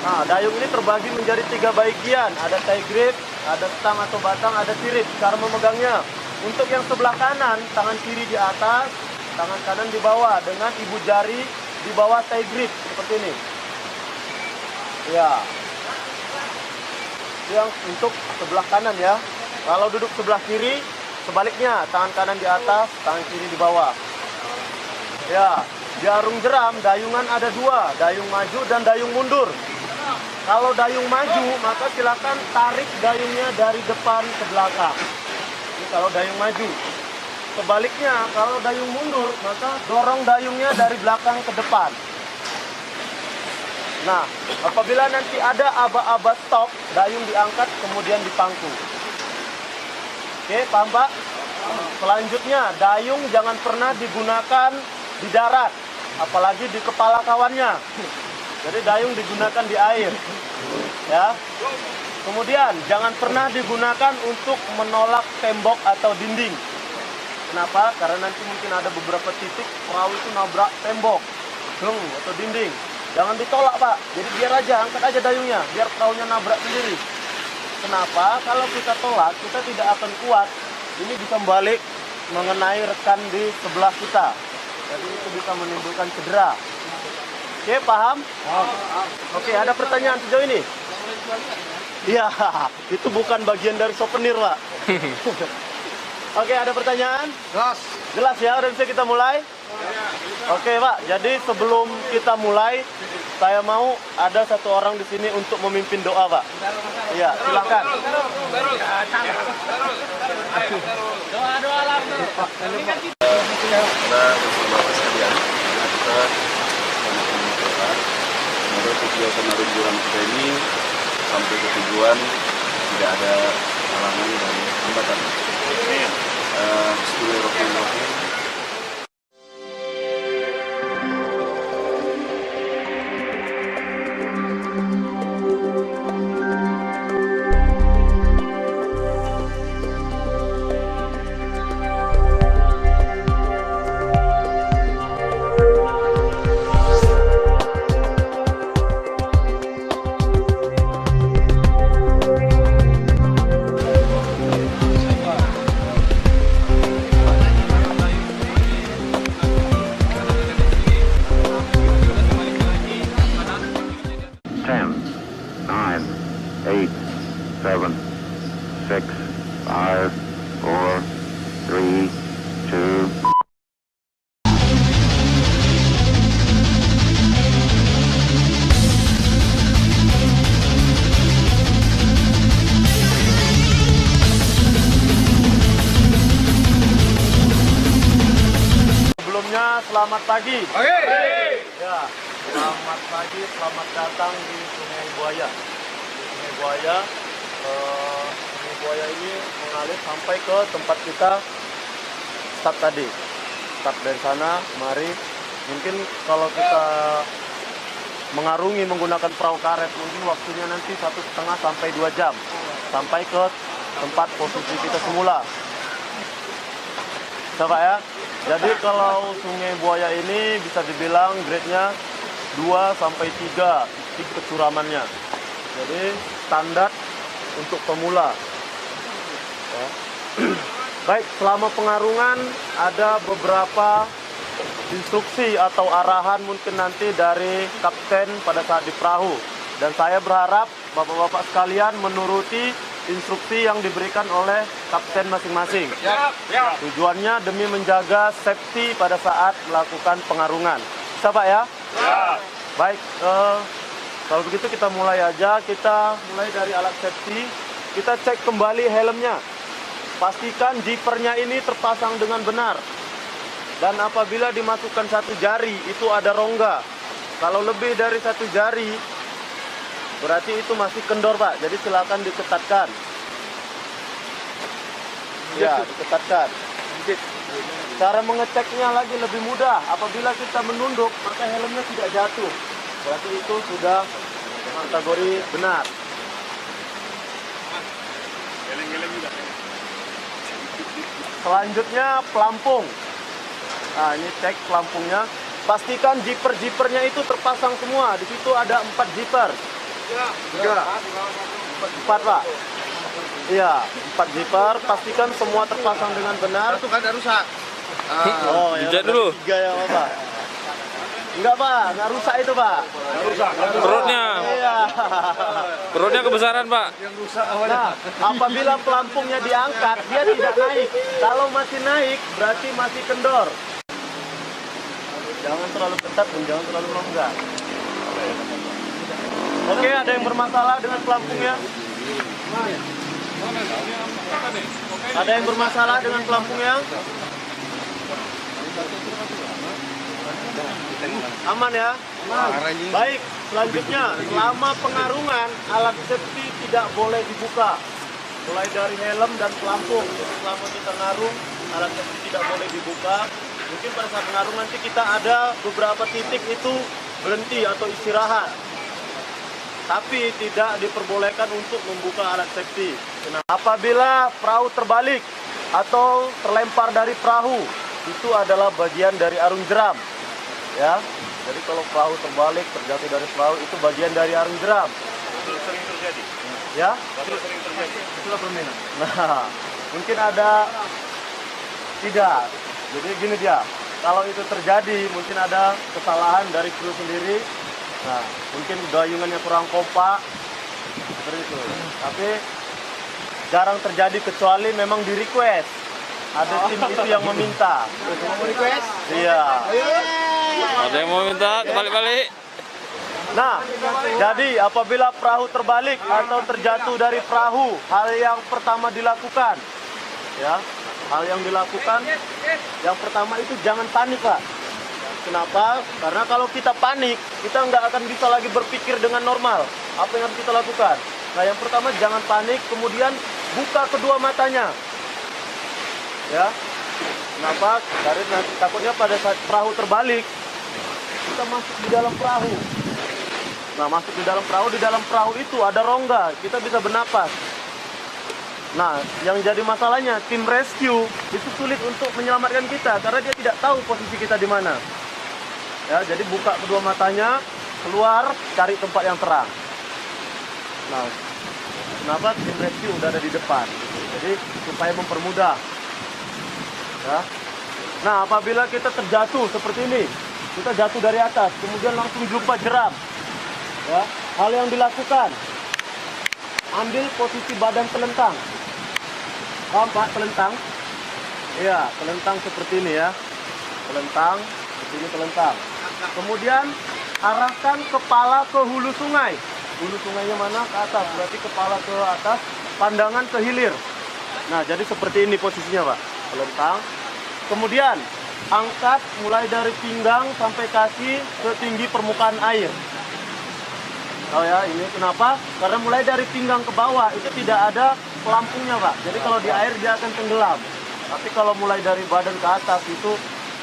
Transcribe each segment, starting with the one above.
Nah, dayung ini terbagi menjadi 3 bagian. Ada tie grip, ada stang atau batang, ada sirip. Cara memegangnya, untuk yang sebelah kanan, tangan kiri di atas, tangan kanan di bawah, dengan ibu jari di bawah tie grip, seperti ini. Ya. Itu yang untuk sebelah kanan ya. Kalau duduk sebelah kiri, sebaliknya, tangan kanan di atas, tangan kiri di bawah. Ya, jarum jeram, dayungan ada 2, dayung maju dan dayung mundur. Kalau dayung maju, maka silakan tarik dayungnya dari depan ke belakang. Ini kalau dayung maju. Sebaliknya, kalau dayung mundur, maka dorong dayungnya dari belakang ke depan. Nah, apabila nanti ada aba-aba stop, dayung diangkat kemudian dipangku. Oke, paham Pak? Selanjutnya, dayung jangan pernah digunakan di darat, apalagi di kepala kawannya. Jadi dayung digunakan di air. Ya. Kemudian, jangan pernah digunakan untuk menolak tembok atau dinding. Kenapa? Karena nanti mungkin ada beberapa titik perahu itu nabrak tembok, atau dinding. Jangan ditolak Pak, jadi biar aja, angkat aja dayungnya, biar perahunya nabrak sendiri. Kenapa? Kalau kita tolak, kita tidak akan kuat. Ini bisa balik mengenai rekan di sebelah kita. Jadi itu bisa menimbulkan cedera. Oke, paham? Oke, ada pertanyaan sejauh ini? Iya, itu bukan bagian dari souvenir Pak. Oke, ada pertanyaan? Jelas. Jelas ya, udah bisa kita mulai? Oke Pak, jadi sebelum kita mulai, saya mau ada satu orang di sini untuk memimpin doa Pak. Iya, silakan. Doa-doa lah. Bapak sekalian, kita berdoa semoga kegiatan Arung kita ini sampai ke tujuan, tidak ada halangan dan hambatan. Bismillahirrahmanirrahim. Selamat pagi. Ya, selamat pagi, selamat datang di Sungai Buaya. Di Sungai Buaya, Sungai Buaya ini mengalir sampai ke tempat kita start tadi. Start dari sana, mari. Mungkin kalau kita mengarungi menggunakan perahu karet, mungkin waktunya nanti 1,5 sampai 2 jam. Sampai ke tempat posisi kita semula. Coba ya. Jadi kalau Sungai Buaya ini bisa dibilang grade-nya 2 sampai 3 titik kecuramannya. Jadi standar untuk pemula. Ya. Baik, selama pengarungan ada beberapa instruksi atau arahan mungkin nanti dari kapten pada saat di perahu. Dan saya berharap Bapak-bapak sekalian menuruti instruksi yang diberikan oleh kapten masing-masing. Tujuannya demi menjaga safety pada saat melakukan pengarungan. Bisa Pak ya? Baik, kalau begitu kita mulai aja. Kita mulai dari alat safety. Kita cek kembali helmnya. Pastikan zippernya ini terpasang dengan benar. Dan apabila dimasukkan 1 jari, itu ada rongga. Kalau lebih dari 1 jari, berarti itu masih kendor Pak. Jadi silakan diketatkan. Ya, diketatkan. Cara mengeceknya lagi lebih mudah. Apabila kita menunduk, maka helmnya tidak jatuh. Berarti itu sudah kategori benar. Selanjutnya pelampung. Nah, ini cek pelampungnya. Pastikan zipper-zippernya itu terpasang semua. Di situ ada 4 zipper. 4 Pak. Iya, 4 zipper. Pastikan semua terpasang dengan benar. Itu kan ada rusak. Oh, ya. Jejak dulu. 3 ya Pak. Enggak Pak, nggak rusak itu Pak. Perutnya. Iya. Perutnya kebesaran, Pak. Nah, apabila pelampungnya diangkat, dia tidak naik. Kalau masih naik, berarti masih kendor. Jangan terlalu ketat dan jangan terlalu longgar. Oke, ada yang bermasalah dengan pelampungnya? Ada yang bermasalah dengan pelampungnya? Aman ya? Baik, selanjutnya selama pengarungan alat safety tidak boleh dibuka. Mulai dari helm dan pelampung. Jadi selama kita ngarung, alat safety tidak boleh dibuka. Mungkin pada saat mengarung nanti kita ada beberapa titik itu berhenti atau istirahat. Tapi tidak diperbolehkan untuk membuka alat safety. Nah, apabila perahu terbalik atau terlempar dari perahu, itu adalah bagian dari arung jeram. Ya, jadi kalau perahu terbalik, terjatuh dari perahu, itu bagian dari arung jeram. Itu sering terjadi. Ya, Itu sering terjadi. itulah permainan. Nah, mungkin ada tidak. Jadi gini dia, kalau itu terjadi, mungkin ada kesalahan dari kru sendiri. Nah, mungkin gayungannya kurang kompak, seperti itu. Tapi jarang terjadi kecuali memang di request. Ada tim itu yang meminta. Mau request? Iya. Ada yang mau minta balik-balik. Nah, jadi apabila perahu terbalik atau terjatuh dari perahu, hal yang pertama dilakukan, ya, hal yang dilakukan, yang pertama itu jangan panik Pak. Kenapa? Karena kalau kita panik, kita nggak akan bisa lagi berpikir dengan normal. Apa yang harus kita lakukan? Nah, yang pertama jangan panik, kemudian buka kedua matanya. Ya, kenapa? Karena nanti takutnya pada saat perahu terbalik, kita masuk di dalam perahu. Nah, masuk di dalam perahu itu ada rongga, kita bisa bernapas. Nah, yang jadi masalahnya tim rescue itu sulit untuk menyelamatkan kita karena dia tidak tahu posisi kita di mana. Ya, jadi buka kedua matanya, keluar, cari tempat yang terang. Nah, kenapa tim rescue udah ada di depan? Jadi supaya mempermudah. Ya. Nah, apabila kita terjatuh seperti ini, kita jatuh dari atas, kemudian langsung jumpa jeram. Ya, hal yang dilakukan, ambil posisi badan telentang. Paham Pak, telentang? Iya, telentang seperti ini ya. Telentang, seperti ini telentang. Kemudian arahkan kepala ke hulu sungai. Hulu sungainya mana? Ke atas, berarti kepala ke atas, pandangan ke hilir. Nah, jadi seperti ini posisinya Pak, telentang. Kemudian angkat mulai dari pinggang sampai kaki setinggi permukaan air. Tahu ya, ini kenapa? Karena mulai dari pinggang ke bawah itu tidak ada pelampungnya Pak. Jadi kalau di air dia akan tenggelam. Tapi kalau mulai dari badan ke atas itu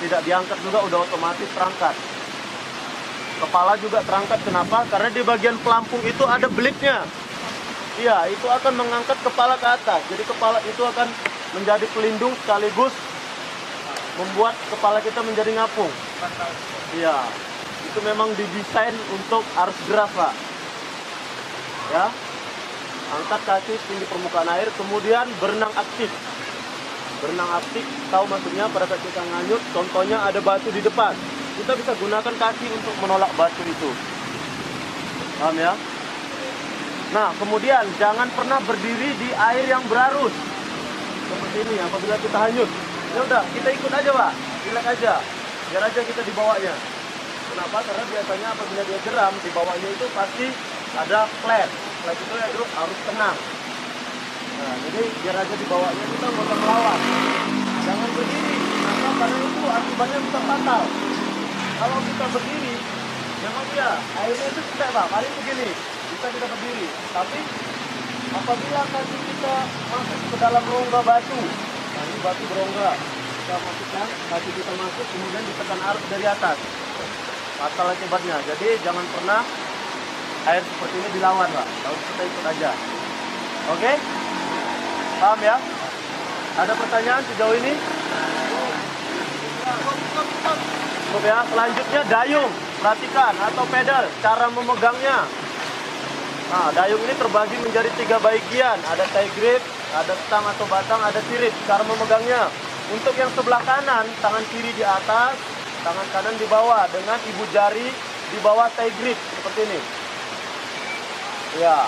tidak diangkat juga, udah otomatis terangkat. Kepala juga terangkat, kenapa? Karena di bagian pelampung itu ada belitnya. Iya, itu akan mengangkat kepala ke atas. Jadi kepala itu akan menjadi pelindung sekaligus membuat kepala kita menjadi ngapung. Iya, itu memang didesain untuk arus deras Pak. Ya, angkat kaki tinggi permukaan air, kemudian berenang aktif. Berenang aktif, tahu maksudnya pada saat kita nganyut, contohnya ada batu di depan. Kita bisa gunakan kaki untuk menolak batu itu. Paham ya? Nah, kemudian jangan pernah berdiri di air yang berarus. Seperti ini, apabila kita hanyut. Ya udah, kita ikut aja Pak, relax aja. Biar aja kita dibawanya. Kenapa? Karena biasanya apabila dia jeram, di bawahnya itu pasti ada flat. Flat itu ya harus tenang. Nah, jadi biar aja di bawahnya kita nggak usah melawan. Jangan berdiri, karena itu akibatnya bisa fatal. Kalau kita berdiri, memang ya airnya itu tidak Pak, paling begini, bisa kita berdiri. Tapi apabila kaki kita masuk ke dalam rongga batu, nah ini batu berongga, kita masukkan, kaki kita masuk, kemudian ditekan arus dari atas. Fatal akibatnya. Jadi jangan pernah air seperti ini dilawan Pak. Kalau kita ikut aja. Oke? Paham ya? Ada pertanyaan sejauh ini? Cukup ya. Selanjutnya dayung. Perhatikan atau pedal. Cara memegangnya. Nah, dayung ini terbagi menjadi 3 bagian. Ada tie grip, ada stang atau batang, ada sirip. Cara memegangnya, untuk yang sebelah kanan, tangan kiri di atas, tangan kanan di bawah, dengan ibu jari di bawah tie grip seperti ini. Ya.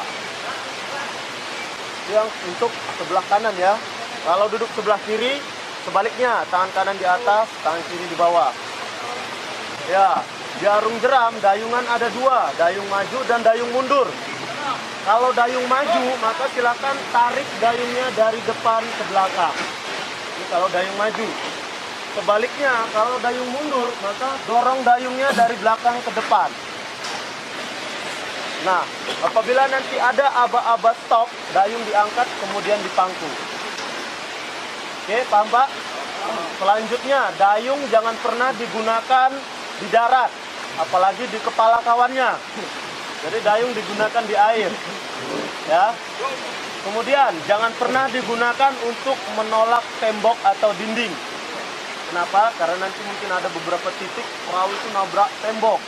Itu yang untuk sebelah kanan ya. Kalau duduk sebelah kiri, sebaliknya, tangan kanan di atas, tangan kiri di bawah. Ya, jarung jeram, dayungan ada 2, dayung maju dan dayung mundur. Kalau dayung maju, maka silakan tarik dayungnya dari depan ke belakang. Ini kalau dayung maju. Sebaliknya, kalau dayung mundur, maka dorong dayungnya dari belakang ke depan. Nah, apabila nanti ada aba-aba stop, dayung diangkat kemudian dipangku. Oke, paham Pak? Selanjutnya, dayung jangan pernah digunakan di darat, apalagi di kepala kawannya. Jadi dayung digunakan di air, ya. Kemudian jangan pernah digunakan untuk menolak tembok atau dinding. Kenapa? Karena nanti mungkin ada beberapa titik perahu itu nabrak tembok,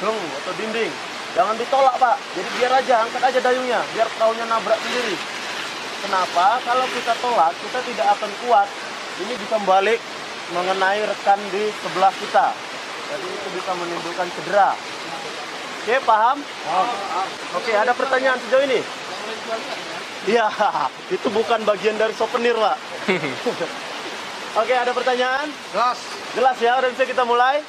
atau dinding. Jangan ditolak Pak. Jadi biar aja, angkat aja dayungnya, biar perahunya nabrak sendiri. Kenapa? Kalau kita tolak, kita tidak akan kuat. Ini bisa balik mengenai rekan di sebelah kita. Jadi itu bisa menimbulkan cedera. Oke, paham? Oke, ada pertanyaan sejauh ini? Iya, itu bukan bagian dari souvenir, Pak. Oke, ada pertanyaan? Jelas. Jelas ya, udah bisa kita mulai?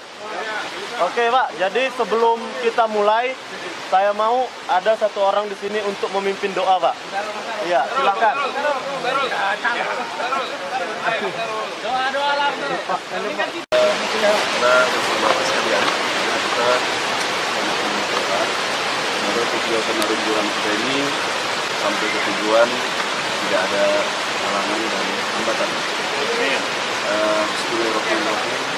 Oke, Pak. Jadi sebelum kita mulai, saya mau ada satu orang di sini untuk memimpin doa, Pak. Iya, silakan. Doa-doa lah. Kita bersama Bapak sekalian, kita semoga video penaruh bulan kita ini sampai ke tujuan, tidak ada halangan dan hambatan. Bismillahirrahmanirrahim.